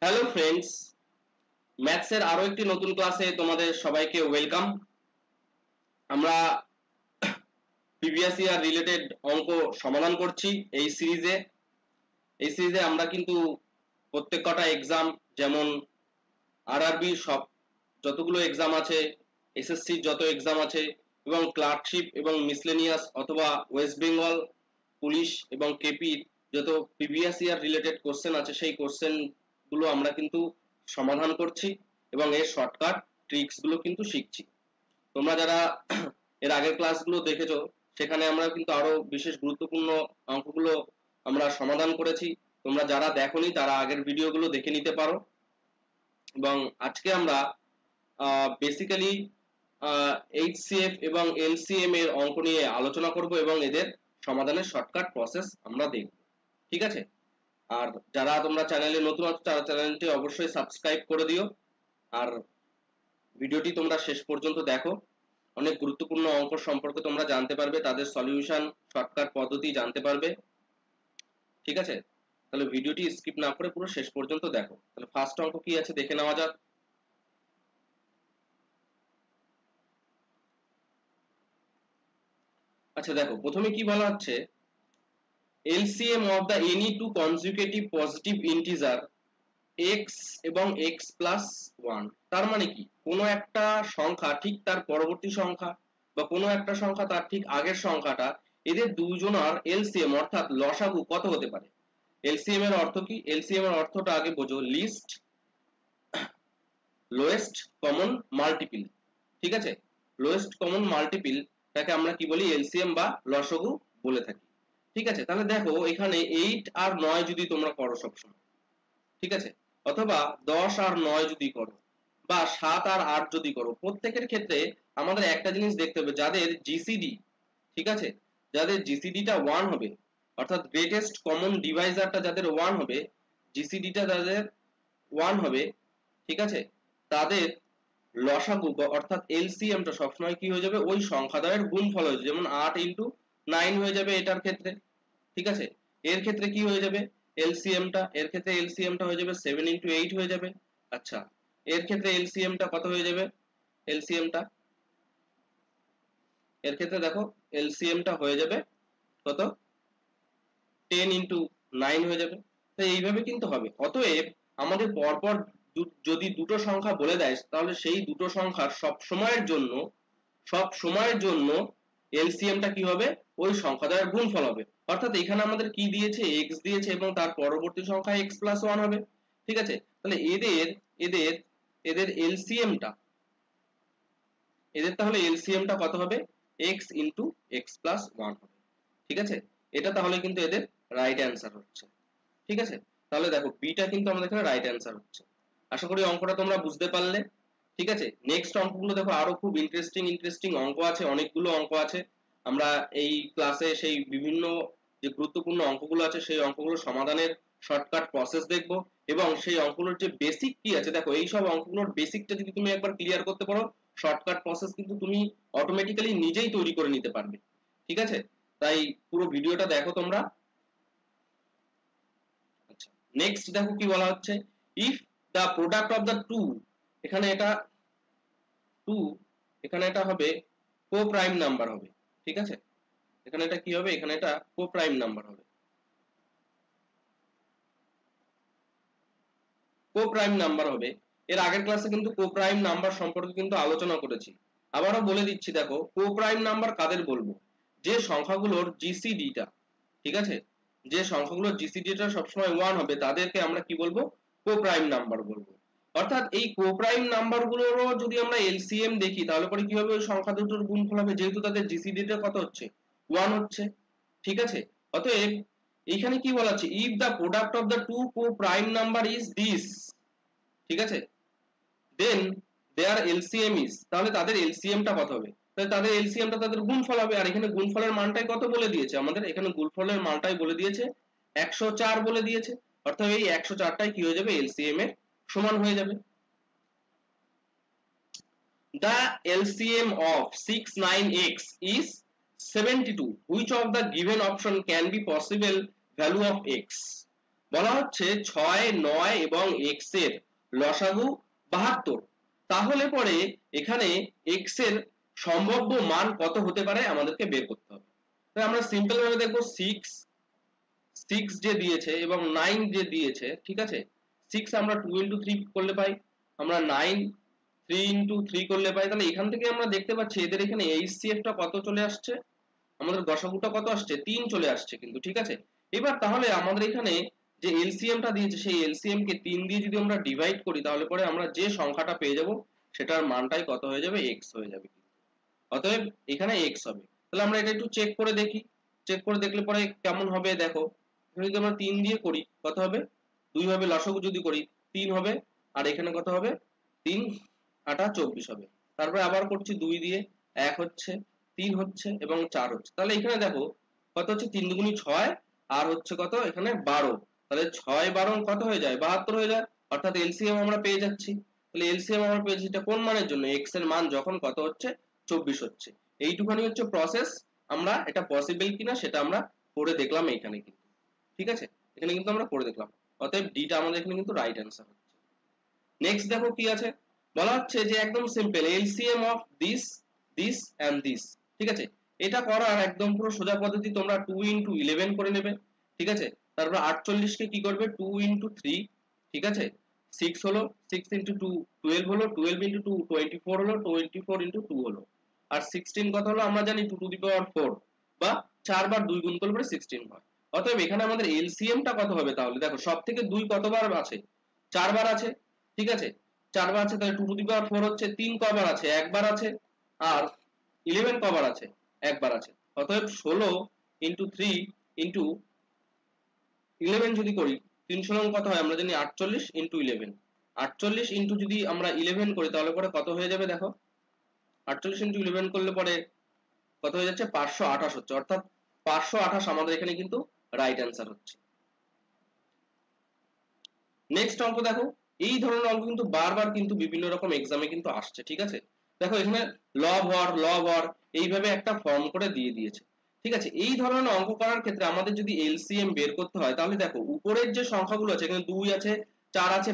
Hello friends, ম্যাথসের আরো একটি নতুন ক্লাসে তোমাদের সবাইকে ওয়েলকাম। আমরা প্রিভিয়াস ইয়ার রিলেটেড অঙ্ক সমাধান করছি এই সিরিজে আমরা কিন্তু প্রত্যেক কটা এক্সাম, যেমন আরআরবি সব যতগুলো এক্সাম আছে, এসএসসির যত এক্সাম আছে এবং ক্লার্কশিপ এবং মিসলেনিয়াস অথবা ওয়েস্ট বেঙ্গল পুলিশ এবং কেপির যত প্রিভিয়াস ইয়ার রিলেটেড কোশ্চেন আছে সেই কোশ্চেন গুলো আমরা কিন্তু সমাধান করছি এবং এর শর্টকাট ট্রিক্স গুলো কিন্তু শিখছি। তোমরা যারা এর আগের ক্লাসগুলো দেখেছো সেখানে আমরা কিন্তু আরো বিশেষ গুরুত্বপূর্ণ অঙ্কগুলো আমরা সমাধান করেছি। তোমরা যারা দেখোনি তারা আগের ভিডিওগুলো দেখে নিতে পারো। এবং আজকে আমরা বেসিক্যালি এইচসিএফ এবং এলসিএম এর অঙ্ক নিয়ে আলোচনা করব এবং এদের সমাধানের শর্টকাট প্রসেস আমরা দেখব। ঠিক আছে? আর যারা তোমরা চ্যানেলে নতুন আছো তারা চ্যানেলটি অবশ্যই সাবস্ক্রাইব করে দিও আর ভিডিওটি তোমরা শেষ পর্যন্ত দেখো। অনেক গুরুত্বপূর্ণ অঙ্ক সম্পর্কে তোমরা জানতে পারবে, তাদের সলিউশন শর্টকাট পদ্ধতি জানতে পারবে। ঠিক আছে? তাহলে ভিডিওটি স্কিপ না করে পুরো শেষ পর্যন্ত দেখো। তাহলে ফার্স্ট অঙ্ক কি আছে দেখে নেওয়া যাক। আচ্ছা দেখো, প্রথমে কি বলা হচ্ছে, LCM of the any two consecutive positive integer x এবং x plus 1। তার মানে কি, কোনো একটা সংখ্যা ঠিক তার পরবর্তী সংখ্যা বা কোনো একটা সংখ্যা তার ঠিক আগের সংখ্যাটা, এদের দুজনের LCM অর্থাৎ লসাগু কত হতে পারে। LCM এর অর্থ কি? LCM এর অর্থটা আগে বোঝো, লিস্ট লোয়েস্ট কমন মাল্টিপল। ঠিক আছে? লোয়েস্ট কমন মাল্টিপল তাকে আমরা কি বলি? LCM বা লসাগু বলে থাকি। ঠিক আছে? তাহলে দেখো এখানে 8 আর 9 যদি তোমরা করো সবসময়, ঠিক আছে, অথবা 10 আর 9 যদি করো বা 7 আর 8 যদি করো, প্রত্যেকের ক্ষেত্রে আমাদের একটা জিনিস দেখতে হবে, যাদের জিসিডি, ঠিক আছে, যাদের জিসিডিটা 1 হবে, অর্থাৎ গ্রেটেস্ট কমন ডিভাইজারটা যাদের 1 হবে, জিসিডিটা যাদের 1 হবে, ঠিক আছে, তাদের লসাগু অর্থাৎ এলসিএমটা সবসময় কি হয়ে যাবে? ওই সংখ্যাদ্বয়ের গুণফল হয়ে যাবে। যেমন 8 ইন্টু 9 হয়ে যাবে এটার ক্ষেত্রে। ঠিক আছে? এর ক্ষেত্রে কি হয়ে যাবে? এর ক্ষেত্রে এলসিএমটা হয়ে যাবে 7 ইন্টু 8 হয়ে যাবে। আচ্ছা, এর ক্ষেত্রে এলসিএমটা কত হয়ে যাবে? এলসিএমটা এর ক্ষেত্রে দেখো এলসিএমটা হয়ে যাবে কত? 10 ইন্টু 9 হয়ে যাবে। তো এইভাবে কিন্তু হবে। অতএব আমাদের পরপর যদি দুটো সংখ্যা বলে দেয়, তাহলে সেই দুটো সংখ্যার সব সময়ের জন্য এলসিএমটা কি হবে? ওই সংখ্যাদ্বয়ের গুণফল হবে। অর্থাৎ এখানে আমাদের কি দিয়েছে? x দিয়েছে এবং তার পরবর্তী সংখ্যা x plus 1 হবে। ঠিক আছে? তাহলে এদের এদের এলসিএমটা তাহলে এলসিএমটা কত হবে? x ইন্টু x plus 1 হবে। ঠিক আছে? এটা তাহলে কিন্তু এদের রাইট অ্যান্সার হচ্ছে। ঠিক আছে? তাহলে দেখো বিটা কিন্তু আমাদের এখানে রাইট অ্যান্সার হচ্ছে। আশা করি অঙ্কটা তোমরা বুঝতে পারলে। ঠিক আছে? নেক্সট অঙ্কগুলো দেখো, আরো খুব ইন্টারেস্টিং অঙ্ক আছে, অনেকগুলো অঙ্ক আছে। আমরা এই ক্লাসে সেই বিভিন্ন যে গুরুত্বপূর্ণ অঙ্কগুলো আছে সেই অঙ্কগুলো সমাধানের শর্টকাট প্রসেস দেখব এবং সেই অঙ্কগুলোর যে বেসিক কি আছে, দেখো এই সব অঙ্কগুলোর বেসিকটা যদি তুমি একবার ক্লিয়ার করতে পারো, শর্টকাট প্রসেস কিন্তু তুমি অটোমেটিক্যালি নিজেই তৈরি করে নিতে পারবে। ঠিক আছে? তাই পুরো ভিডিওটা দেখো তোমরা। আচ্ছা, নেক্সট দেখো কি বলা হচ্ছে, if the product of the two, এখানে এটা টু, এখানে এটা হবে কো প্রাইম নাম্বার হবে। ঠিক আছে? এখানে এটা কি হবে? এখানে এটা কো প্রাইম নাম্বার হবে। কো প্রাইম নাম্বার হবে। এর আগের ক্লাসে কিন্তু কো প্রাইম নাম্বার সম্পর্কে কিন্তু আলোচনা করেছি। আবারও বলে দিচ্ছি, দেখো কো প্রাইম নাম্বার কাদের বলবো? যে সংখ্যাগুলোর জিসিডিটা, ঠিক আছে, যে সংখ্যাগুলোর জিসিডিটা সবসময় 1 হবে তাদেরকে আমরা কি বলবো? কো প্রাইম নাম্বার বলবো। অর্থাৎ এই কো প্রাইম নাম্বার গুলোরও যদি আমরা এলসিএম দেখি তাহলে পরে কি হবে? ওই সংখ্যা দুটোর গুণফল হবে, যেহেতু তাদের জিসিডিটা কত হচ্ছে? 1 হচ্ছে। ঠিক আছে? অতএব এখানে কি বলা আছে? If the product of the two coprime number is this, ঠিক আছে, দেন দেয়ার এলসিএম ইজ, তাহলে তাদের এলসিএমটা কত হবে? তাহলে তাদের এলসিএমটা তাদের গুণফল হবে। আর এখানে গুণফলের মানটাই কত বলে দিয়েছে আমাদের? এখানে গুণফলের মানটাই বলে দিয়েছে 104 বলে দিয়েছে। অর্থাৎ এই 104টাই কি হয়ে যাবে? এলসিএম এর সমান হয়ে যাবে। The LCM of 6 9x is 72. Which of the given option can be possible value of x? বলা হচ্ছে 6, 9 এবং x এর লসাগু 72, তাহলে পরে এখানে x এর সম্ভাব্য মান কত হতে পারে আমাদেরকে বের করতে হবে। তাই আমরা সিম্পল ভাবে দেখবো 6 যে দিয়েছে এবং 9 যে দিয়েছে, ঠিক আছে, 6 আমরা 2 into 3 করলে পাই, আমরা 9 3 into 3 করলে পাই। তাহলে এখান থেকে আমরা দেখতে পাচ্ছি এদের এখানে HCF টা কত চলে আসছে, আমাদের গসাগুটা কত আসছে, 3 চলে আসছে কিন্তু, ঠিক আছে। এবার তাহলে আমাদের এখানে যে এলসিএম টা দিয়েছে সেই এলসিএম কে 3 দিয়ে যদি আমরা ডিভাইড করি তাহলে পরে আমরা যে সংখ্যাটা পেয়ে যাব সেটার মানটাই কত হয়ে যাবে, x হয়ে যাবে। অতএব এখানে x হবে। তাহলে আমরা এটা একটু চেক করে দেখি, চেক করে দেখলে পরে কেমন হবে দেখো। যদি আমরা 3 দিয়ে করি কত হবে, 2 হবে, লসাগু যদি করি 3 হবে, আর এখানে কত হবে, 3 8 24 হবে। তারপরে আবার করছি 2 দিয়ে, 1 হচ্ছে, 3 হচ্ছে এবং 4 হচ্ছে। তাহলে এখানে দেখো কত হচ্ছে, 3 দুগুণী 6 আর হচ্ছে কত এখানে 12, তাহলে 6 12 কত হয়ে যায়, 72 হয়ে যায়। অর্থাৎ এলসিএম আমরা পেয়ে যাচ্ছি। তাহলে এলসিএম আমরা পেয়েছি, এটা কোন মানের জন্য, x এর মান যখন কত হচ্ছে 24 হচ্ছে। এইটুখানি হচ্ছে প্রসেস, আমরা এটা পসিবল কিনা সেটা আমরা করে দেখলাম এইখানে কিন্তু, ঠিক আছে, এখানে কিন্তু আমরা করে দেখলাম। অতএব ডি টা আমাদের এখানে কিন্তু রাইট অ্যান্সার হচ্ছে। নেক্সট দেখো কি আছে, বলা হচ্ছে যে একদম simple LCM of this this and this, ঠিক আছে। এটা করার একদম পুরো সোজা পদ্ধতি, তোমরা 2 into 11 করে নেবে, ঠিক আছে। তারপর 48 কে কি করবে, 2 into 3, ঠিক আছে, 6 হলো, 6 into 2 12 হলো, 12 into 2 24 হলো, 24 into 2 হলো, আর 16 কত হলো আমরা জানি 2 to the power 4, বা 4 বার 2 গুণ করলে 16 হয়। অতএব এখানে আমাদের এলসিএম টা কত হবে, তাহলে দেখো সবথেকে 2 কতবার আছে, 4 বার আছে, ঠিক আছে, 4 বার আছে, তাহলে 2 to the power 4 হচ্ছে 3 কবার আছে, একবার আছে, আর 11 কবার আছে, একবার আছে। অতএব 16 into 3 into 11 যদি করি, 3 16 কত হয় আমরা জানি 48 into 11, 48 into যদি আমরা 11 করি তাহলে পরে কত হয়ে যাবে দেখো, 48 into 11 করলে পরে কত হয়ে যাচ্ছে, 528 হচ্ছে। অর্থাৎ 528 আমাদের এখানে কিন্তু রাইট অ্যান্সার হচ্ছে। নেক্সট অঙ্ক দেখো, এই ধরনের অঙ্ক কিন্তু বারবার কিন্তু বিভিন্ন রকম এক্সামে কিন্তু আসছে, ঠিক আছে। দেখো এখানে লব হর এইভাবে একটা ফর্ম করে দিয়ে দিয়েছে, ঠিক আছে। এই ধরনের অঙ্ক করার ক্ষেত্রে আমাদের যদি এলসিএম বের করতে হয় তাহলে দেখো উপরের যে সংখ্যাগুলো আছে এখানে 2 আছে, 4 আছে,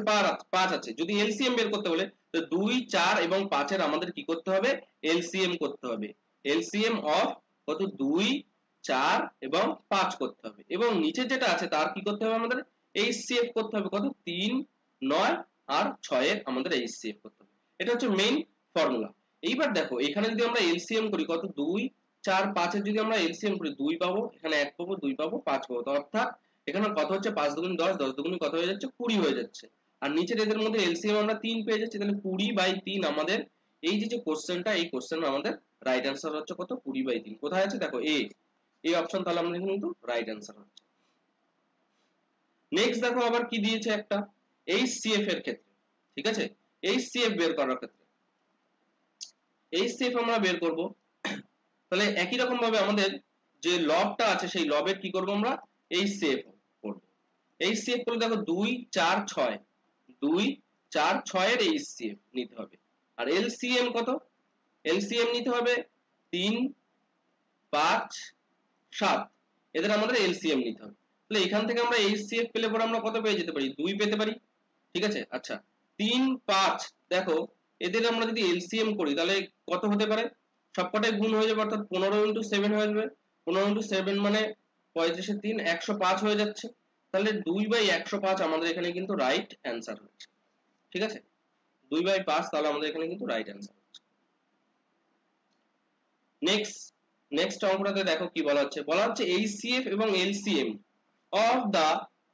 5 আছে, যদি এলসিএম বের করতে বলে তো 2 4 এবং 5 এর আমাদের কি করতে হবে, এলসিএম করতে হবে। এলসিএম অফ কত, 2 4 এবং 5 করতে হবে, এবং নিচে যেটা আছে তার কি করতে হবে আমাদের, HCF করতে হবে, কত, 3 9 আর 6 এর আমাদের HCF করতে হবে। এটা হচ্ছে মেইন ফর্মুলা। এইবার দেখো এখানে যদি আমরা এলসিএম করি কত, 2 4 5 এর যদি আমরা এলসিএম করি 2 পাবো, এখানে 1 পাবো, 2 পাবো, 5 পাবো, তো অর্থাৎ এখানে কত হচ্ছে, 5 দুগুণ 10, 10 দুগুণ কত হয়ে যাচ্ছে, 20 হয়ে যাচ্ছে। আর নিচের এদের মধ্যে এলসিএম আমরা 3 পেয়ে যাচ্ছি, তাহলে 20/3 আমাদের এই যে কোশ্চেনটা, এই কোশ্চেনের আমাদের রাইট অ্যান্সার হচ্ছে কত, 20/3। কোথায় আছে দেখো, এই অপশন, তাহলে আমাদের কিন্তু রাইট অ্যান্সার হচ্ছে। নেক্সট দেখো আবার কি দিয়েছে একটা, HCF এর ক্ষেত্রে, ঠিক আছে, HCF বের করার ক্ষেত্রে HCF আমরা বের করব। তাহলে একই রকম ভাবে আমাদের যে লবটা আছে সেই লবের কি করব আমরা, HCF করব। HCF করলে দেখো 2 4 6, 2 4 6 এর HCF নিতে হবে। আর LCM কত, LCM নিতে হবে 3 5 7, এদের আমাদের LCM নিতে হবে। তাহলে এখান থেকে আমরা HCF পেলে পরে আমরা কত পেয়ে যেতে পারি, 2 পেতে পারি, ঠিক আছে। আচ্ছা 3 5 দেখো এদের আমরা যদি এলসিএম করি তাহলে কত হতে পারে, সবকটাই গুণ হয়ে যাবে, অর্থাৎ 15 into 7 হয়ে যাবে, 15 into 7 মানে 35 এর 3 105 হয়ে যাচ্ছে। তাহলে 2/105 আমাদের এখানে কিন্তু রাইট অ্যান্সার হচ্ছে, ঠিক আছে, 2/5 তাহলে আমাদের এখানে কিন্তু রাইট অ্যান্সার হচ্ছে। নেক্সট নেক্সট অঙ্কটাতে দেখো কি বলা হচ্ছে, HCF এবং LCM of the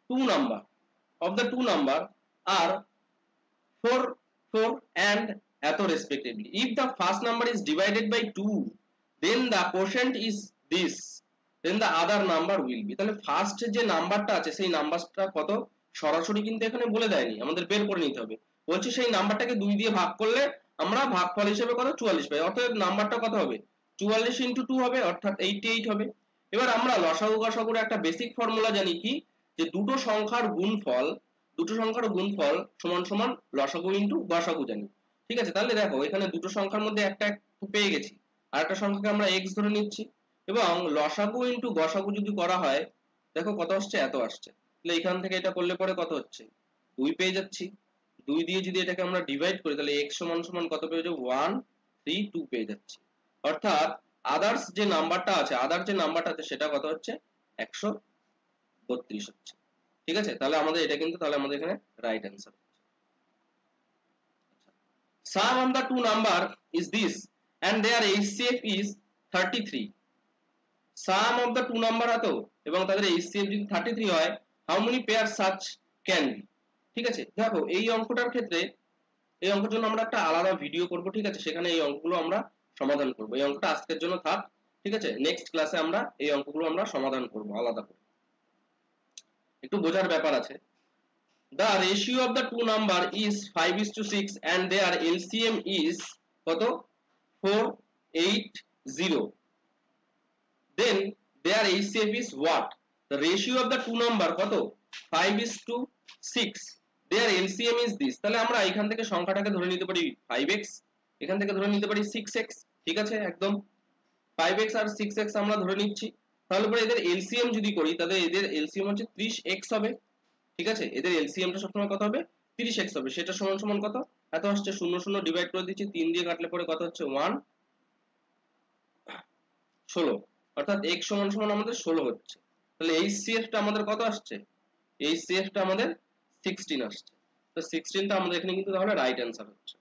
two number are 4 4 and এত respectively. If the first number is divided by 2 then the quotient is this, then the other number will be, তাহলে first যে নাম্বারটা আছে সেই নাম্বারটা কত সরাসরি কিন্তু এখানে বলে দেয়নি, আমাদের বের করে নিতে হবে। বলছে সেই নাম্বারটাকে 2 দিয়ে ভাগ করলে আমরা ভাগফল হিসেবে কত 44 পাই, অতএব নাম্বারটা কত হবে, 44 into 2 হবে, অর্থাৎ 88 হবে। এবার আমরা লসাগু গসাগুর একটা বেসিক ফর্মুলা জানি কি, যে দুটো সংখ্যার গুণফল সমান সমান লসাগু ইনটু গসাগু জানি, ঠিক আছে। তাহলে দেখো এখানে দুটো সংখ্যার মধ্যে একটা পেয়ে গেছি, আর একটা সংখ্যাকে আমরা x ধরে নিচ্ছি, এবং লসাগু ইনটু গসাগু যদি করা হয় দেখো কত আসছে, এত আসছে। তাহলে এখান থেকে এটা করলে পরে কত হচ্ছে 2 পেয়ে যাচ্ছি। 2 দিয়ে যদি এটাকে আমরা ডিভাইড করি তাহলে x সমান সমান কত পেয়ে যাবো 1 3 2 পেয়ে যাচ্ছি। অর্থাৎ আদার্স যে নাম্বারটা আছে সেটা কত হচ্ছে 132 হচ্ছে। ঠিক আছে, তাহলে আমাদের এটা কিন্তু তাহলে আমাদের এখানে right answer. Sum of the two number is this and their HCF is 33. Sum of the two number হতো এবং তাদের HCF যদি 33 হয়, how many pairs such can be? ঠিক আছে, দেখো এই অঙ্কটার ক্ষেত্রে এই অঙ্কের জন্য আমরা একটা আলাদা ভিডিও করব। ঠিক আছে, সেখানে এই অঙ্কগুলো আমরা সমাধান করব। এই অঙ্কটা আজকের জন্য থাক। ঠিক আছে, নেক্সট ক্লাসে আমরা এই অঙ্কগুলো আমরা সমাধান করব আলাদা করে, একটু বোঝার ব্যাপার আছে। The ratio of the two number is 5:6 and their LCM is কত 480. Then their HCF is what? The ratio of the two number কত 5:6, their LCM is this. তাহলে আমরা এখান থেকে সংখ্যাটাকে ধরে নিতে পারি 5x, এখান থেকে ধরে নিতে পারি 6x। ঠিক আছে, একদম 5x আর 6x আমরা ধরে নিচ্ছি। তাহলে পরে এদের LCM যদি করি তাহলে এদের LCM হচ্ছে 30x হবে। ঠিক আছে, এদের LCM টা সবসময় কত হবে 30x হবে। সেটা সমান সমান কত এত আসছে 0 0 ডিভাইড করে দিচ্ছি, 3 দিয়ে কাটলে পরে কত হচ্ছে 1 16, অর্থাৎ x সমান সমান আমাদের 16 হচ্ছে। তাহলে HCF টা আমাদের কত আসছে, HCF টা আমাদের 16 আসছে। তো 16 টা আমাদের এখানে কিন্তু তাহলে রাইট অ্যান্সার হচ্ছে।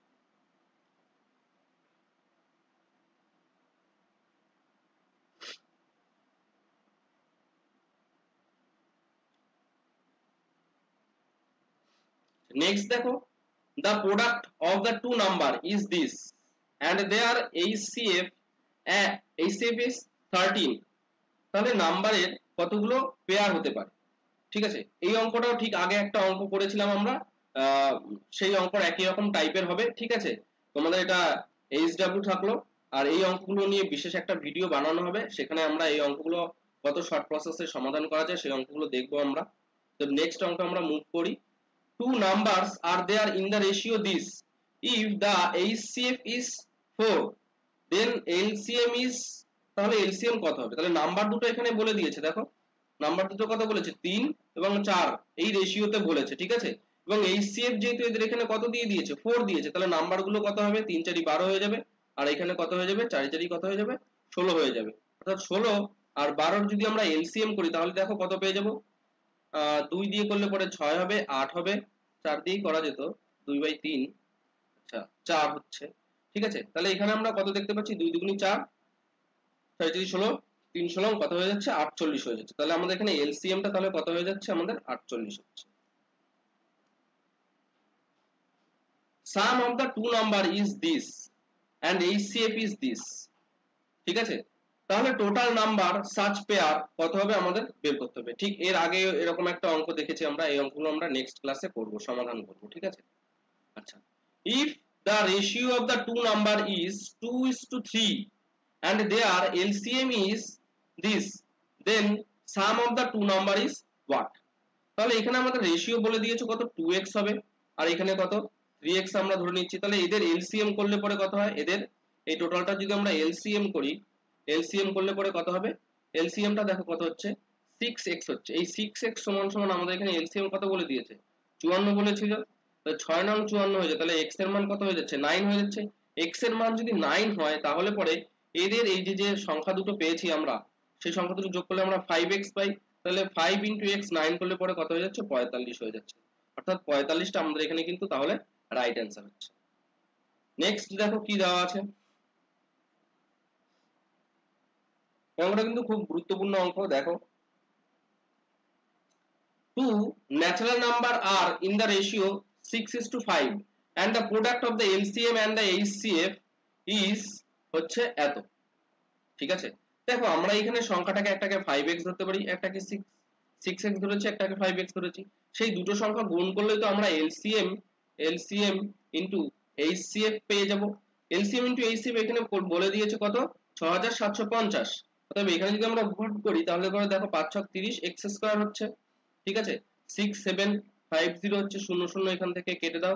নেক্সট দেখো, the product of the two number is this and their HCF is 13. তাহলে নাম্বারের কতগুলো পেয়ার হতে পারে। ঠিক আছে, এই অঙ্কটাও ঠিক আগে একটা অঙ্ক করেছিলাম আমরা, সেই অঙ্কর একই রকম টাইপের হবে। ঠিক আছে, তোমাদের এটা HW থাকলো, আর এই অঙ্কগুলো নিয়ে বিশেষ একটা ভিডিও বানানো হবে, সেখানে আমরা এই অঙ্কগুলো কত শর্ট প্রসেসে সমাধান করা যায় সেই অঙ্কগুলো দেখবো আমরা। তো নেক্সট অঙ্ক আমরা মুভ করি। Two numbers are there in the ratio this. If the HCF is 4, then LCM is, তাহলে LCM কত হবে? তাহলে নাম্বার দুটো এখানে বলে দিয়েছে, দেখো নাম্বার দুটো কত বলেছে 3 এবং 4 এই রেশিওতে বলেছে। ঠিক আছে, এবং HCF যেহেতু এদের এখানে কত দিয়ে দিয়েছে 4 দিয়েছে, তাহলে নাম্বার গুলো কত হবে 3 4 12 হয়ে যাবে, আর এখানে কত হয়ে যাবে 4 4 কত হয়ে যাবে 16 হয়ে যাবে। অর্থাৎ 16 আর 12 যদি আমরা LCM করি তাহলে দেখো কত পেয়ে যাব, 2 দিয়ে করলে পরে 6 হবে, 8 হবে, 4 দিয়েই করা যেত 2/3, আচ্ছা 4 হচ্ছে। ঠিক আছে, তাহলে এখানে আমরা কত দেখতে পাচ্ছি 2 দুগুণী 4, 4 4 16, 3 16 কত হয়ে যাচ্ছে 48 হয়ে যাচ্ছে। তাহলে আমাদের এখানে LCM টা তাহলে কত হয়ে যাচ্ছে আমাদের 48 হচ্ছে। Sum of the two number is this and HCF is this. ঠিক আছে, তাহলে টোটাল নাম্বার সাচ পেয়ার কত হবে আমাদের বের করতে হবে। ঠিক এর আগে এরকম একটা অঙ্ক দেখেছি আমরা, এই অঙ্কগুলো আমরা নেক্সট ক্লাসে করব, সমাধান করব। ঠিক আছে, আচ্ছা, if the ratio of the two number is 2:3 and their LCM is this, then sum of the two number is what? তাহলে এখানে আমাদের রেশিও বলে দিয়েছে কত 2x হবে, আর এখানে কত 3x আমরা ধরে নিচ্ছি। তাহলে এদের LCM করলে পরে কত হয়, এদের এই টোটালটা যদি আমরা LCM করি, LCM করলে পরে কত হবে, LCM টা দেখো কত হচ্ছে 6x হচ্ছে। এই 6x সমান সমান আমাদের এখানে LCM কত বলে দিয়েছে 54 বলেছিল, তাহলে 6 নং 54 হয়ে যায়, তাহলে x এর মান কত হয়ে যাচ্ছে 9 হয়ে যাচ্ছে। x এর মান যদি 9 হয় তাহলে পরে এদের এই যে সংখ্যা দুটো পেয়েছি আমরা, সেই সংখ্যা দুটো যোগ করলে আমরা 5x পাই। তাহলে 5 into x 9 করলে পরে কত হয়ে যাচ্ছে 45 হয়ে যাচ্ছে। অর্থাৎ 45টা আমাদের এখানে কিন্তু তাহলে রাইট অ্যান্সার হচ্ছে। নেক্সট দেখো কি দেওয়া আছে, অঙ্কটা কিন্তু খুব গুরুত্বপূর্ণ অঙ্ক। দেখো, two natural number are in the ratio 6:5 and the product of the LCM and the HCF is হচ্ছে এত। ঠিক আছে, দেখো আমরা এখানে সংখ্যাটাকে একটাকে 5x ধরতে পারি, একটাকে 6x ধরেছি, একটাকে 5x ধরেছি। সেই দুটো সংখ্যা গুণ করলে তো আমরা LCM into HCF পেয়ে যাব। LCM into HCF এখানে বলে দিয়েছে কত 6750। অতএব এখানে যদি আমরা গুণ করি তাহলে পরে দেখো 5 6 30 x স্কয়ার হচ্ছে। ঠিক আছে, 6750 হচ্ছে, 0 0 এখান থেকে কেটে দাও,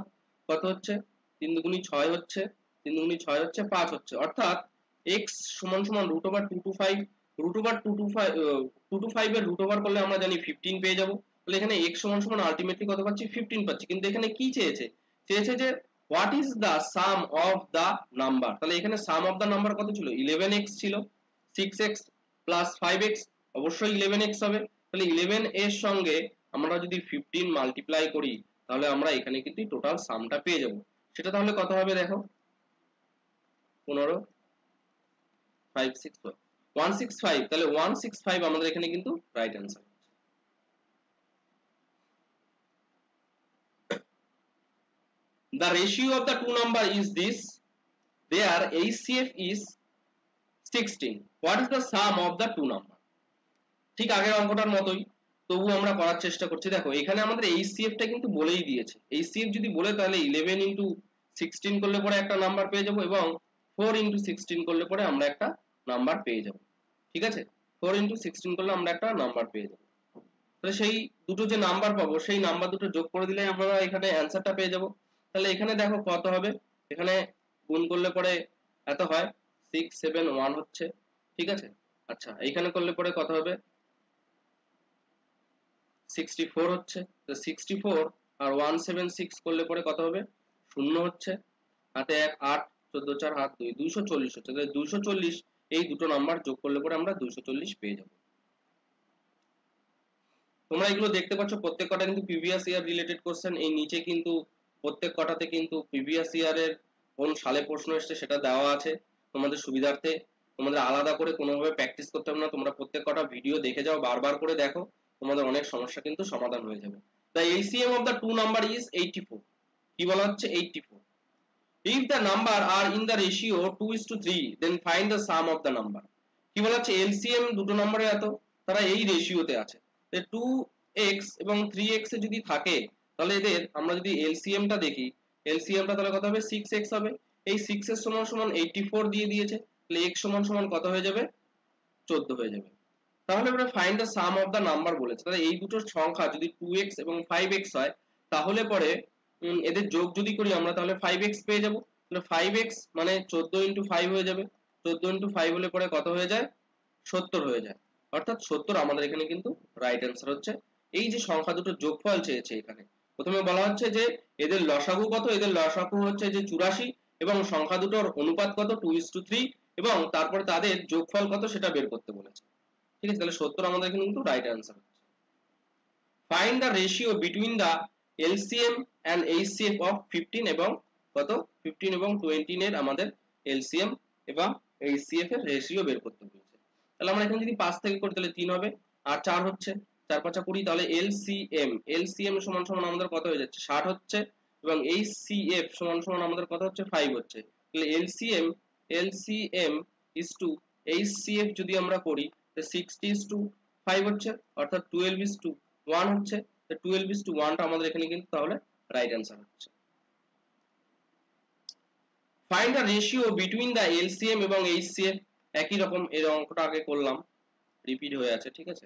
কত হচ্ছে 3 দুগুণী 6 হচ্ছে, 3 দুগুণী 6 হচ্ছে 5 হচ্ছে। অর্থাৎ x সমান সমান √2 to 5, √2 to 5 এর √ওভার করলে আমরা জানি 15 পেয়ে যাব। তাহলে এখানে x সমান সমান আলটিমেটলি কত পাচ্ছি 15 পাচ্ছি, কিন্তু এখানে কি চেয়েছে, চেয়েছে যে what is the sum of the number. তাহলে এখানে সাম অফ দা নাম্বার কত ছিল, 11x ছিল, 6x প্লাস 5x অবশ্যই 11x হবে। তাহলে 11 এর সঙ্গে আমরা যদি 15 মাল্টিপ্লাই করি তাহলে আমরা এখানে কিন্তু টোটাল সামটা পেয়ে যাব। সেটা তাহলে কত হবে দেখো, 15 5 6 4 165, তাহলে 165 আমাদের এখানে কিন্তু right answer. The ratio of the two number is this, their HCF is 16. What is the sum of the two number? ঠিক আগের অঙ্কটার মতোই, তবু আমরা করার চেষ্টা করছি। দেখো এখানে আমাদের HCF টা কিন্তু বলেই দিয়েছে, HCF যদি বলে তাহলে 11 into 16 করলে পরে একটা নাম্বার পেয়ে যাব, এবং 4 into 16 করলে পরে আমরা একটা নাম্বার পেয়ে যাব। ঠিক আছে, 4 into 16 করলে আমরা একটা নাম্বার পেয়ে যাব। তাহলে সেই দুটো যে নাম্বার পাবো সেই নাম্বার দুটো যোগ করে দিলে আমরা এখানে অ্যান্সারটা পেয়ে যাব। তাহলে এখানে দেখো কত হবে, এখানে গুণ করলে পরে এত হয়, 6 7 1 হচ্ছে। ঠিক আছে, আচ্ছা এইখানে করলে পরে কত হবে, 64 হচ্ছে। তো 64 আর 176 করলে পরে কত হবে, শূন্য হচ্ছে, হাতে 1 8 14 4 হাত 2 240 হচ্ছে। তাহলে 240 এই দুটো নাম্বার যোগ করলে পরে আমরা 240 পেয়ে যাব। তোমরা এগুলো দেখতে পাচ্ছ প্রত্যেক কটা কিন্তু প্রিভিয়াস ইয়ার রিলেটেড কোশ্চেন, এই নিচে কিন্তু প্রত্যেক কটাতে কিন্তু প্রিভিয়াস ইয়ারের কোন সালে প্রশ্ন এসেছে সেটা দেওয়া আছে তোমাদের সুবিধার্থে। তোমাদের আলাদা করে কোনোভাবে প্র্যাকটিস করতে হবে না, তোমরা প্রত্যেক কটা ভিডিও দেখে যাও, বারবার করে দেখো, তোমাদের অনেক সমস্যা কিন্তু সমাধান হয়ে যাবে। The LCM of the two number is 84। কি বলা হচ্ছে, 84। if the number are in the ratio 2:3 then find the sum of the number। কি বলা হচ্ছে, এলসিএম দুটো নম্বরে এত, তারা এই রেশিওতে আছে, 2x এবং 3x এ যদি থাকে তাহলে এদের আমরা যদি এলসিএম টা দেখি, এলসিএম টা তাহলে কত হবে, 6x হবে। এই 6 এর সমান সমান 84 দিয়ে দিয়েছে, তাহলে x সমান সমান কত হয়ে যাবে, 14 হয়ে যাবে। তাহলে আমরা find the sum of the number বলেছে, তাহলে এই দুটো সংখ্যা যদি 2x এবং 5x হয় তাহলে পরে এদের যোগ যদি করি আমরা তাহলে 5x পেয়ে যাব। তাহলে 5x মানে 14 into 5 হয়ে যাবে, 14 into 5 হলে পরে কত হয়ে যায়, 70 হয়ে যায়। অর্থাৎ 70 আমাদের এখানে কিন্তু রাইট অ্যান্সার হচ্ছে। এই যে সংখ্যা দুটো যোগফল চেয়েছে এখানে, প্রথমে বলা হচ্ছে যে এদের লসাগু কত, এদের লসাগু হচ্ছে যে 84, এবং সংখ্যা দুটোর অনুপাত কত 2:3, এবং তারপরে তাদের যোগফল কত সেটা বের করতে বলেছে। ঠিক আছে, তাহলে 70 আমাদের এখানে কিন্তু রাইট অ্যান্সার হচ্ছে। Find the ratio between the LCM and HCF of 15 এবং কত 15 এবং 20 এর আমাদের এলসিএম এবং এইচসিএফ এর রেশিও বের করতে বলেছে। তাহলে আমরা এখানে যদি 5 থেকে করি তাহলে 3 হবে, আর 4 হচ্ছে, 4 5 20, তাহলে এলসিএম সমান সমান আমাদের কত হয়ে যাচ্ছে, 60 হচ্ছে, এবং এইচসিএফ সমান সমান আমাদের কত হচ্ছে, 5 হচ্ছে। তাহলে এলসিএম ইজ টু এইচসিএফ যদি আমরা করি তাহলে 60:5 হচ্ছে, অর্থাৎ 12:1 হচ্ছে। তো 12:1 টা আমাদের এখানে কিন্তু তাহলে রাইট অ্যান্সার হচ্ছে। Find the ratio between the LCM এবং এইচসিএফ, একই রকম এর অঙ্কটা আগে করলাম, রিপিট হয়ে আছে। ঠিক আছে,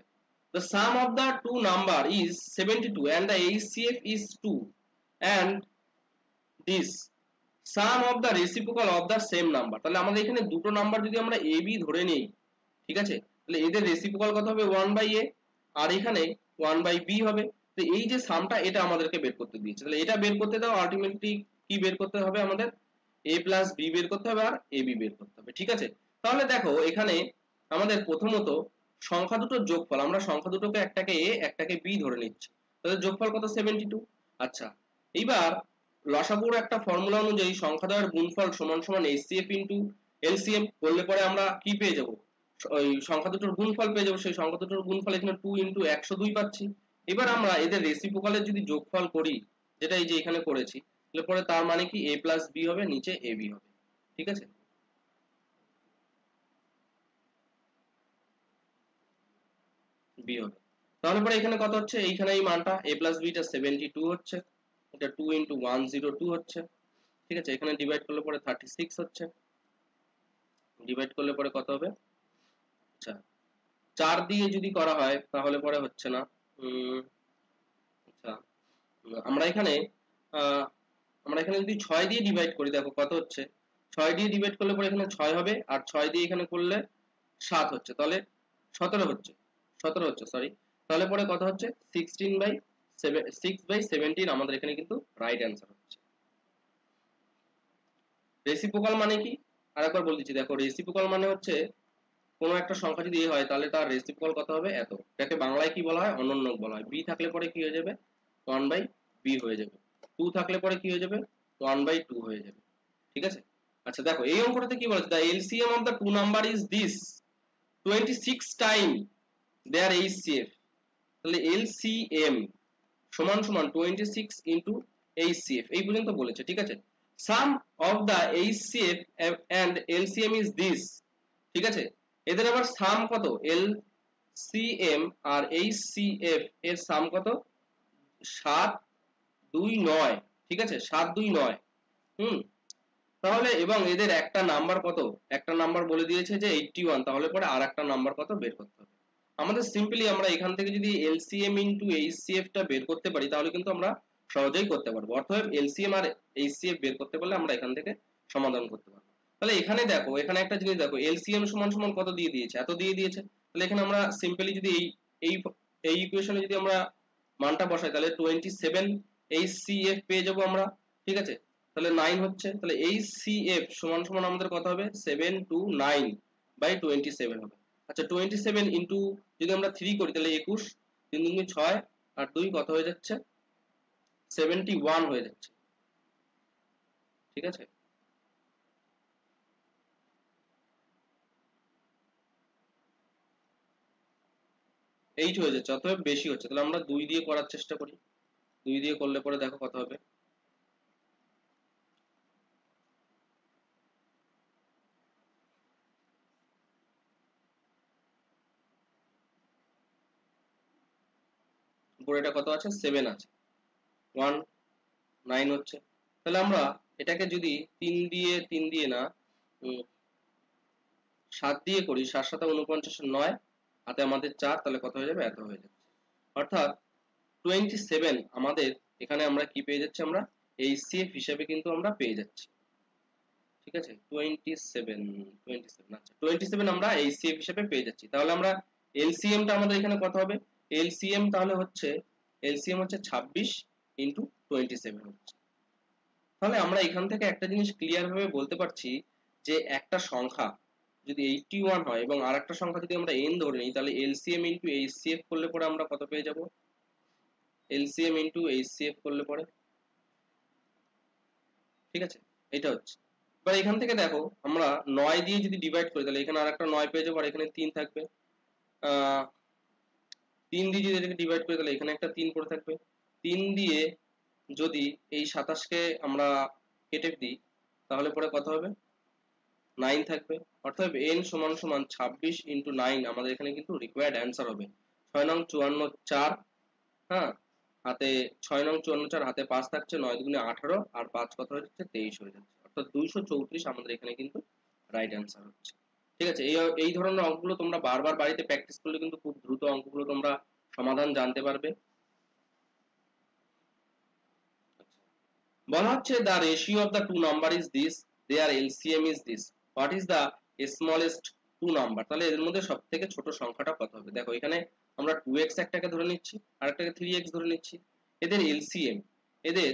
the sum of the two number is 72 and the HCF is 2 and this sum of the reciprocal of the same number। তাহলে আমাদের এখানে দুটো নাম্বার যদি আমরা a b ধরে নেই, ঠিক আছে, তাহলে এদের রেসিপ্রোকাল কত হবে 1/a, আর এখানে 1/b হবে। তো এই যে সামটা এটা আমাদেরকে বের করতে দিয়েছে, তাহলে এটা বের করতে দাও, আলটিমেটলি কি বের করতে হবে আমাদের, a plus b বের করতে হবে আর ab বের করতে হবে। ঠিক আছে, তাহলে দেখো এখানে আমাদের প্রথমত সংখ্যা দুটোর যোগফল, আমরা সংখ্যা দুটোকে একটাকে a একটাকে b ধরে নিচ্ছি, তাহলে যোগফল কত 72। আচ্ছা, এইবার লসাগুর একটা ফর্মুলা অনুযায়ী সংখ্যা দ্বয়ের গুণফল সমান সমান HCF ইনটু LCM করলে পরে আমরা কি পেয়ে যাব, ওই সংখ্যা দুটোর গুণফল পেয়ে যাবো। সেই সংখ্যা দুটোর গুণফল এখানে 2 into 102 পাচ্ছি। এবার আমরা এদের রেসিপ্রোকালের যদি যোগফল করি, যেটা এই যে এখানে করেছি, তাহলে পরে তার মানে কি a plus b হবে, নিচে ab হবে। ঠিক আছে, b হবে। তাহলে পরে এখানে কত হচ্ছে, এইখানে এই মানটা a plus b টা 72 হচ্ছে, এটা 2 into 102 হচ্ছে। ঠিক আছে, এখানে ডিভাইড করলে পরে 36 হচ্ছে, ডিভাইড করলে পরে কত হবে, আচ্ছা 4 দিয়ে যদি করা হয় তাহলে পরে হচ্ছে না। আচ্ছা আমরা এখানে আহ, আমরা এখানে যদি 6 দিয়ে ডিভাইড করি, দেখো কত হচ্ছে, 6 দিয়ে ডিভাইড করলে পরে এখানে 6 হবে, আর 6 দিয়ে এখানে করলে 7 হচ্ছে, তাহলে 17 হচ্ছে, 17 হচ্ছে সরি। তাহলে পরে কত হচ্ছে 6/17 আমাদের এখানে কিন্তু রাইট অ্যান্সার হচ্ছে। রেসিপ্রোকাল মানে কি আরেকবার বলে দিচ্ছি, দেখো রেসিপ্রোকাল মানে হচ্ছে কোনো একটা সংখ্যা যদি এ হয় তাহলে তার রেসিপ্রোকাল কত হবে এত, এটাকে বাংলায় কি বলা হয় অনন্যক বলা হয়। বি থাকলে পরে কি হয়ে যাবে 1/b হয়ে যাবে, 2 থাকলে পরে কি হয়ে যাবে 1/2 হয়ে যাবে, ঠিক আছে। আচ্ছা দেখো এই অঙ্কটাতে কি বলেছে, the LCM of the two number is this 26 time their HCF, তাহলে LCM সমান সমান 26 ইন্টু HCF এই পর্যন্ত বলেছে, ঠিক আছে। sum of the HCF and LCM is this, ঠিক আছে। এদের আবার সাম কত, LCM আর HCF এর সাম কত 729, ঠিক আছে 729। তাহলে এবং এদের একটা নাম্বার কত, একটা নাম্বার বলে দিয়েছে যে 81, তাহলে পরে আর একটা নাম্বার কত বের করতে হবে আমাদের। সিম্পলি আমরা এখান থেকে যদি LCM ইনটু HCF টা বের করতে পারি তাহলে কিন্তু আমরা সহজেই করতে পারবো, অর্থাৎ LCM আর HCF বের করতে পারলে আমরা এখান থেকে সমাধান করতে পারবো। তাহলে এখানে দেখো এখানে একটা জিনিস দেখো LCM সমান সমান কত দিয়ে দিয়েছে, এত দিয়ে দিয়েছে। তাহলে এখানে আমরা সিম্পলি যদি এই এই ইকুয়েশনে যদি আমরা মানটা বসাই তাহলে 27 HCF পেয়ে যাবো আমরা, ঠিক আছে। তাহলে 9 হচ্ছে, তাহলে HCF সমান সমান আমাদের কত হবে 729/27 হবে। আচ্ছা 27 ইন্টু যদি আমরা 3 করি তাহলে 21, 3 দুগুণে 6 আর 2 কত হয়ে যাচ্ছে 71 হয়ে যাচ্ছে, ঠিক আছে। এইট হয়ে যাচ্ছে, অতএব বেশি হচ্ছে। তাহলে আমরা 2 দিয়ে করার চেষ্টা করি, 2 দিয়ে করলে পরে দেখো কত হবে। উপরে এটা কত আছে 7 আছে, 1 9 হচ্ছে। তাহলে আমরা এটাকে যদি 3 দিয়ে না 7 দিয়ে করি, 7 7 49 9 হাতে আমাদের 4, তাহলে কত হয়ে যাবে এত হয়ে যাচ্ছে। অর্থাৎ 27 আমাদের এখানে আমরা কি পেয়ে যাচ্ছি, আমরা HCF হিসেবে কিন্তু আমরা পেয়ে যাচ্ছি, ঠিক আছে। 27 আচ্ছা 27 আমরা HCF হিসেবে পেয়ে যাচ্ছি। তাহলে আমরা LCM টা আমাদের এখানে কত হবে, LCM তাহলে হচ্ছে LCM হচ্ছে 26 ইন্টু 27 হচ্ছে। তাহলে আমরা এখান থেকে একটা জিনিস ক্লিয়ার ভাবে বলতে পারছি যে একটা সংখ্যা যদি 81 হয় এবং আর একটা সংখ্যা যদি আমরা n ধরে নিই তাহলে LCM ইন্টু HCF করলে পরে আমরা কত পেয়ে যাব, LCM ইন্টু HCF করলে পরে, ঠিক আছে। এটা হচ্ছে এবার এখান থেকে দেখো আমরা 9 দিয়ে যদি ডিভাইড করি তাহলে এখানে আরেকটা 9 পেয়ে যাবো আর এখানে 3 থাকবে। 3 দিয়ে যদি এটাকে ডিভাইড করি তাহলে এখানে একটা 3 পড়ে থাকবে। 3 দিয়ে যদি এই 27 কে আমরা কেটে দিই তাহলে পরে কত হবে 9 থাকবে। অর্থাৎ n সমান সমান 26 ইন্টু 9 আমাদের এখানে কিন্তু রিকোয়ার্ড অ্যান্সার হবে 6 নং 54 4, হ্যাঁ হাতে 6 নং 54 4 হাতে 5 থাকছে, 9 দুগুণে 18 আর 5 কত হয়ে যাচ্ছে 23 হয়ে যাচ্ছে। অর্থাৎ 234 আমাদের এখানে কিন্তু রাইট অ্যান্সার হচ্ছে, ঠিক আছে। এই ধরনের অঙ্কগুলো তোমরা বারবার বাড়িতে প্র্যাকটিস করলে কিন্তু খুব দ্রুত অঙ্কগুলো তোমরা সমাধান জানতে পারবে। বলা হচ্ছে the ratio of the two number is this, their LCM is this, what is the smallest two number, তাহলে এর মধ্যে সবথেকে ছোট সংখ্যাটা কত হবে। দেখো এখানে আমরা 2x একটাকে ধরে নিচ্ছি আর একটাকে 3x ধরে নিচ্ছি। এদের LCM, এদের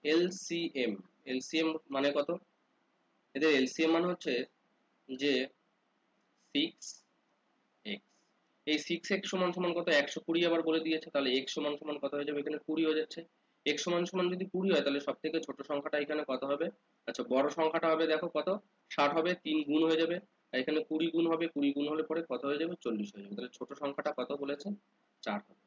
LCM মানে কত, এদের LCM মানে হচ্ছে যে 6x, এই 6x সমান সমান কত 120 আবার বলে দিয়েছে, তাহলে x সমান সমান কত হয়ে যাবে এখানে 20 হয়ে যাচ্ছে। x সমান সমান যদি 20 হয় তাহলে সবথেকে ছোট সংখ্যাটা এখানে কত হবে, আচ্ছা বড় সংখ্যাটা হবে দেখো কত 60 হবে, 3 গুণ হয়ে যাবে আর এখানে 20 গুণ হবে, 20 গুণ হলে পরে কত হয়ে যাবে 40 হয়ে যাবে। তাহলে ছোট সংখ্যাটা কত বলেছে 4 হবে।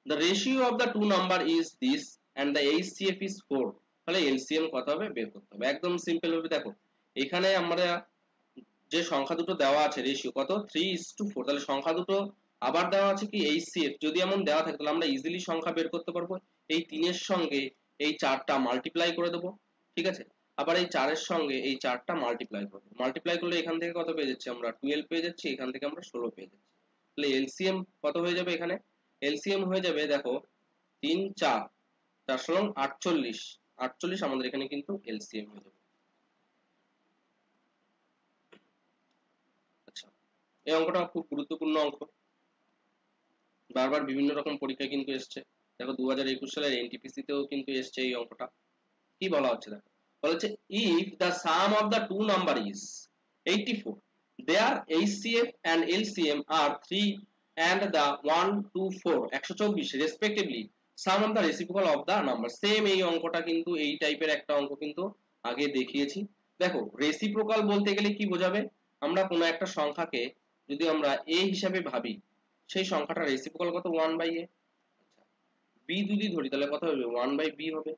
The ratio of the two number is this and the HCF is 4, তাহলে LCM কত হবে বের করতে হবে। একদম সিম্পল ভাবে দেখো এখানে আমরা যে সংখ্যা দুটো দেওয়া আছে রেশিও কত 3:4, তাহলে সংখ্যা দুটো আবার দেওয়া আছে কি HCF, যদি এমন দেওয়া থাকে তাহলে আমরা ইজিলি সংখ্যা বের করতে পারবো। এই 3 এর সঙ্গে এই 4টা মাল্টিপ্লাই করে দেবো, ঠিক আছে। আবার এই 4 এর সঙ্গে এই 4টা মাল্টিপ্লাই করবো, মাল্টিপ্লাই করলে এখান থেকে কত পেয়ে যাচ্ছি আমরা 12 পেয়ে যাচ্ছি, এখান থেকে আমরা 16 পেয়ে যাচ্ছি। তাহলে LCM কত হয়ে যাবে এখানে, LCM হয়ে যাবে দেখো 3 4 4 48, 48 আমাদের এখানে কিন্তু LCM হয়ে যাবে। এই অঙ্কটা খুব গুরুত্বপূর্ণ অঙ্ক, বারবার বিভিন্ন রকম পরীক্ষায় কিন্তু এসছে। দেখো 2021 সালের এনটিপিসি তেও কিন্তু এসছে এই অঙ্কটা। কি বলা হচ্ছে দেখো, বলা হচ্ছে if the sum of the two number is 84, their HCF and LCM are 3 and the 1 2 4 124 respectively, sum of the reciprocal of the number। Same এই অঙ্কটা কিন্তু এই টাইপের একটা অঙ্ক কিন্তু আগে দেখিয়েছি। দেখো রেসিপ্রোকাল বলতে গেলে কি বোঝাবে, আমরা কোনো একটা সংখ্যাকে যদি আমরা a হিসাবে ভাবি, সেই সংখ্যাটা রেসিপ্রোকাল কত 1/a। b যদি ধরি তাহলে কত হবে 1/b হবে।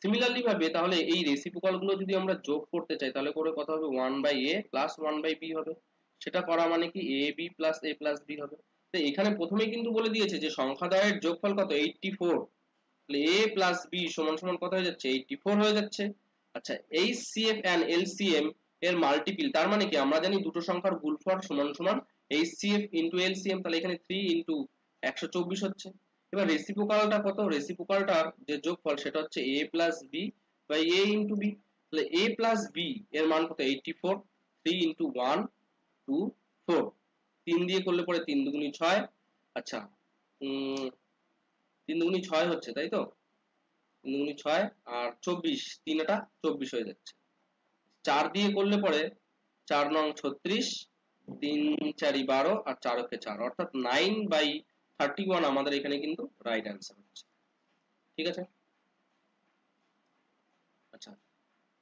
সিমিলারলি ভাবে তাহলে এই রেসিপ্রোকাল গুলো যদি আমরা যোগ করতে চাই তাহলে করে কত হবে 1/a প্লাস 1/b হবে। সেটা করা মানে কি ab plus a plus b হবে। তো এখানে প্রথমেই কিন্তু বলে দিয়েছে যে সংখ্যাদ্বয়ের যোগফল কত 84, তাহলে a প্লাস b সমান সমান কত হয়ে যাচ্ছে 84 হয়ে যাচ্ছে। আচ্ছা HCF and LCM এর মাল্টিপল, তার মানে কি আমরা জানি দুটো সংখ্যার গুণফল সমান সমান HCF into LCM, তাহলে এখানে 3 into 124 হচ্ছে। এবার রেসিপ্রোকালটা কত, রেসিপ্রোকালটার যে যোগফল সেটা হচ্ছে a plus b by a into b, তাহলে a plus b এর মান কত 84, 3 into 1 2 4, 3 দিয়ে করলে পরে 3 দুগুণী 6। আচ্ছা 3 দুগুণী 6 হচ্ছে তাই তো, 3 দুগুণী 6 আর 24, 3 এটা 24 হয়ে যাচ্ছে। 4 দিয়ে করলে পরে 4 নং 36, 3 4 12 আর 4 ওকে 4, অর্থাৎ 9/31 আমাদের এখানে কিন্তু রাইট অ্যান্সার হচ্ছে। ঠিক আছে। আচ্ছা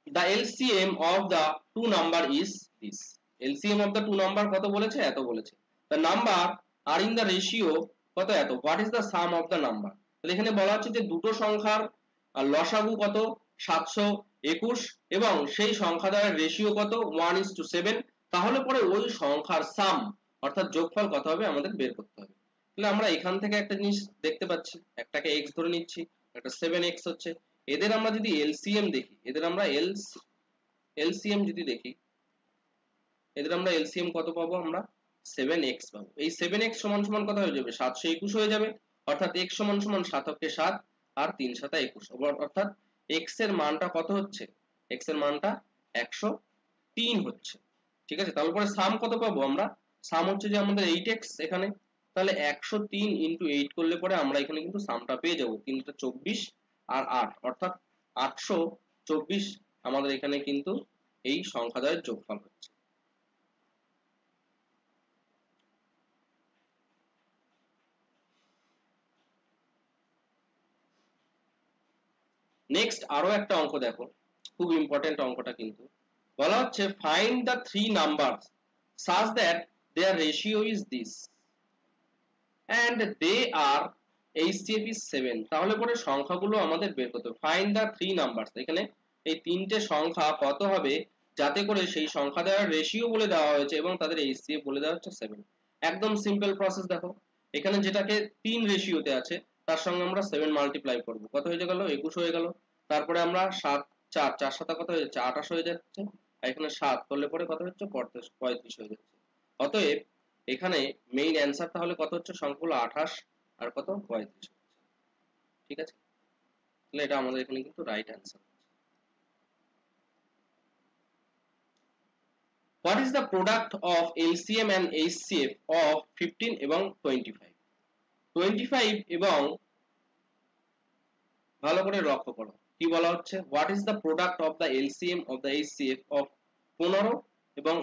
the LCM of the two number is this, LCM of the two number কত বলেছে, এত বলেছে। the number are in the ratio কত এত, what is the sum of the number, তাহলে এখানে বলা হচ্ছে যে দুটো সংখ্যার লসাগু কত 721 এবং সেই সংখ্যাদ্বয়ের রেশিও কত 1:7, তাহলে পরে ওই সংখ্যার সাম অর্থাৎ যোগফল কত হবে আমাদের বের করতে হবে। তাহলে আমরা এখান থেকে একটা জিনিস দেখতে পাচ্ছি, একটাকে x ধরে নিচ্ছি, একটা 7x হচ্ছে। এদের আমরা যদি LCM দেখি, এদের আমরা LCM যদি দেখি, এদের আমরা LCM কত পাবো, আমরা 7x পাবো। এই 7x সমান সমান কত হয়ে যাবে 721 হয়ে যাবে, অর্থাৎ x সমান সমান 7 কে 7 আর 3 7 21, অর্থাৎ x এর মানটা কত হচ্ছে, x এর মানটা 103 হচ্ছে। ঠিক আছে, তারপরে সাম কত পাবো আমরা, সাম হচ্ছে যে আমাদের 8x এখানে, তাহলে 103 into 8 করলে পরে আমরা এখানে কিন্তু সামটা পেয়ে যাবো 3 24 আর 8, অর্থাৎ 824 আমাদের এখানে কিন্তু এই সংখ্যাদ্বয়ের যোগফল হচ্ছে। নেক্সট আরো একটা অঙ্ক দেখো, খুব ইম্পর্টেন্ট অঙ্কটা কিন্তু বলা হচ্ছে find the three numbers such that their ratio is this and they are HCF is 7, তাহলে পরে সংখ্যাগুলো আমাদের বের করতে হবে। ফাইন্ড দ্য থ্রি নাম্বারস, এখানে এই তিনটে সংখ্যা কত হবে যাতে করে সেই সংখ্যা দেওয়ার রেশিও বলে দেওয়া হয়েছে এবং তাদের HCF বলে দেওয়া হচ্ছে 7। একদম সিম্পল প্রসেস দেখো, এখানে যেটাকে 3 রেশিওতে আছে তার সঙ্গে আমরা 7 মাল্টিপ্লাই করব, কত হয়ে গেল 21 হয়ে গেল। তারপরে আমরা 7 4 4 7 কত হয়ে যাচ্ছে 28 হয়ে যাচ্ছে, আর এখানে 7 করলে পরে কত হচ্ছে 35 হয়ে যাচ্ছে। অতএব এখানে মেইন অ্যানসার তাহলে কত হচ্ছে সংখ্যাগুলো 28 আর কত 35। ঠিক আছে, তাহলে এটা আমাদের এখানে কিন্তু right answer. What is the product of LCM and HCF of 15 এবং 25? 25 এবং ভালো করে লক্ষ্য করো কি বলা হচ্ছে, what is the product of the LCM of the HCF of 15 এবং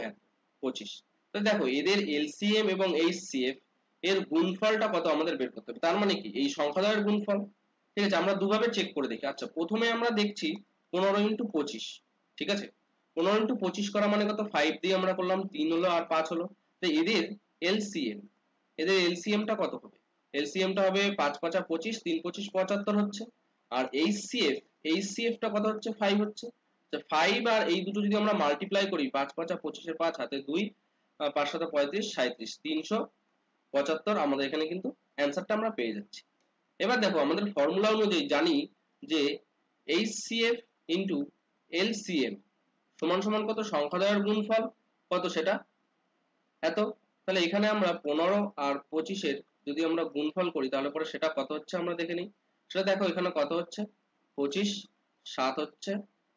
25। তো দেখো এদের LCM এবং HCF এর গুণফলটা কত আমাদের বের করতে হবে, তার মানে কি এই সংখ্যাদ্বয়ের গুণফল। ঠিক আছে, আমরা দুভাবে চেক করে দেখি। আচ্ছা প্রথমে আমরা দেখছি 15 into 25, ঠিক আছে, 15 into 25 করা মানে কত 5 দিয়ে আমরা করলাম, 3 হলো আর 5 হলো। তো এদের LCM, এদের LCM টা কত হবে, LCM টা হবে 5 5 25, 3 25 75 হচ্ছে। আর HCF, HCF টা কত হচ্ছে 5 হচ্ছে। তো 5 আর এই দুটো যদি আমরা মাল্টিপ্লাই করি 5 5 25 এর 5 হাতে 2, 5 7 35 37, 375 আমাদের এখানে কিন্তু অ্যানসারটা আমরা পেয়ে যাচ্ছি। এবার দেখো আমাদের ফর্মুলা অনুযায়ী জানি যে HCF into LCM সমান সমান কত সংখ্যাদ্বয়ের গুণফল কত সেটা এত। তাহলে এখানে আমরা 15 আর 25 এর যদি আমরা গুণফল করি তাহলে পরে সেটা কত হচ্ছে আমরা দেখে নিই। সেটা দেখো এখানে কত হচ্ছে 25, 7 হচ্ছে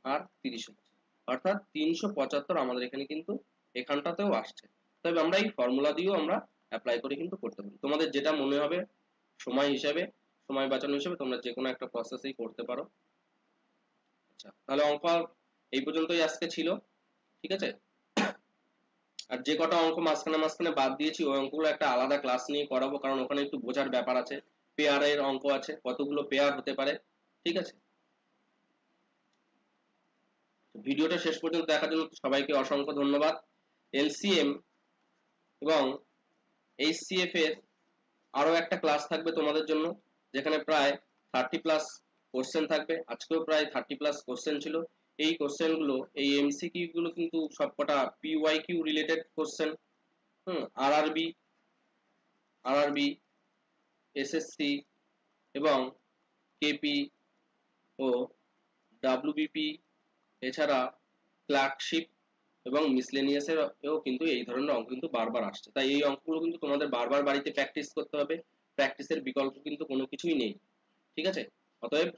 আর 30 হচ্ছে, অর্থাৎ 375 আমাদের এখানে কিন্তু এখানটাতেও আসছে। তবে আমরা এই ফর্মুলা দিয়েও আমরা অ্যাপ্লাই করে কিন্তু করতে পারি। তোমাদের যেটা মনে হবে সময় হিসাবে, সময় বাঁচানো হিসাবে তোমরা যে কোনো একটা প্রসেসেই করতে পারো। আচ্ছা, তাহলে অঙ্ক এই পর্যন্তই আজকে ছিল, ঠিক আছে। আর যে কটা অঙ্ক মাঝখানে মাঝখানে বাদ দিয়েছি ওই অঙ্কগুলো একটা আলাদা ক্লাস নিয়ে করাবো, কারণ ওখানে একটু বোঝার ব্যাপার আছে, পেয়ারের অঙ্ক আছে, কতগুলো পেয়ার হতে পারে, ঠিক আছে। ভিডিওটা শেষ পর্যন্ত দেখার জন্য সবাইকে অসংখ্য ধন্যবাদ। এলসিএম এবং এইচসিএফ এর আরো একটা ক্লাস থাকবে তোমাদের জন্য, যেখানে প্রায় 30+ কোশ্চেন থাকবে। আজকেও প্রায় 30+ কোশ্চেন ছিল। এই কোশ্চেন গুলো, এই এমসিকিউ গুলো কিন্তু সবকটা PYQ related question. RRB, SSC এবং কেপি ও ডাব্লিউবিপি, এছাড়া ক্লার্কশিপ এবং মিসলেনিয়াসের এও কিন্তু এই ধরনের অঙ্ক কিন্তু বারবার আসছে। তাই এই অঙ্কগুলো কিন্তু তোমাদের বারবার বাড়িতে প্র্যাকটিস করতে হবে, প্র্যাকটিসের বিকল্প কিন্তু কোনো কিছুই নেই, ঠিক আছে। অতএব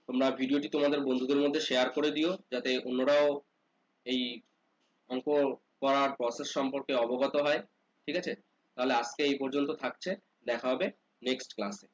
তোমরা ভিডিওটি তোমাদের বন্ধুদের মধ্যে শেয়ার করে দিও, যাতে অন্যরাও এই অঙ্ক করার প্রসেস সম্পর্কে অবগত হয়, ঠিক আছে। তাহলে আজকে এই পর্যন্ত থাকছে, দেখা হবে নেক্সট ক্লাসে।